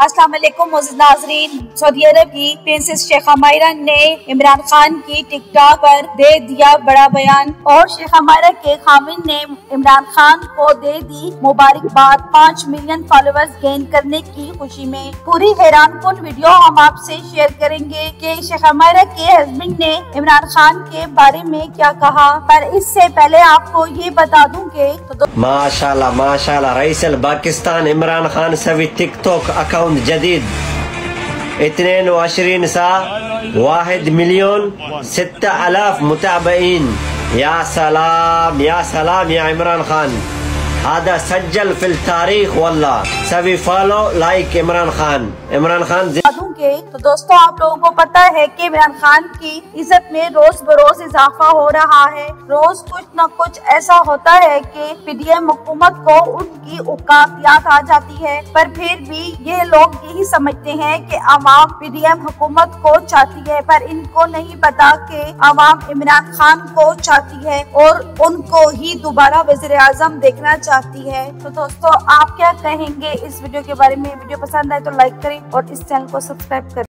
अस्सलाम वालेकुम मोअज़्ज़िज़ नाज़रीन। सऊदी अरब की प्रिंसेस शेखा मायरा ने इमरान खान की टिकटॉक पर दे दिया बड़ा बयान और शेखा मायरा के खाविंद ने इमरान खान को दे दी मुबारकबाद 5 मिलियन फॉलोअर्स गेन करने की खुशी में। पूरी हैरान कुन वीडियो हम आपसे शेयर करेंगे कि शेखा मायरा के हस्बैंड ने इमरान खान के बारे में क्या कहा। पर इससे पहले आपको ये बता दूं कि माशाल्लाह माशाल्लाह रईस पाकिस्तान इमरान खान सवी टिकटॉक अकाउंट जदीद 22 सा 1,006,000 मुताबईन। या सलाम या इमरान खान, هذا सज्जल फिल तारीख वल्लाह। सभी फॉलो लाइक इमरान खान तो दोस्तों आप लोगों को पता है कि इमरान खान की इज्जत में रोज बरोज इजाफा हो रहा है। रोज कुछ न कुछ ऐसा होता है कि पीडीएम हुकूमत को उनकी औकात याद आ जाती है, पर फिर भी ये लोग यही समझते हैं कि अवाम पीडीएम हुकूमत को चाहती है, पर इनको नहीं पता कि अवाम इमरान खान को चाहती है और उनको ही दोबारा वज़ीर आज़म देखना चाहती है। तो दोस्तों आप क्या कहेंगे इस वीडियो के बारे में? वीडियो पसंद आए तो लाइक करें और इस चैनल को सब्सक्राइब करें।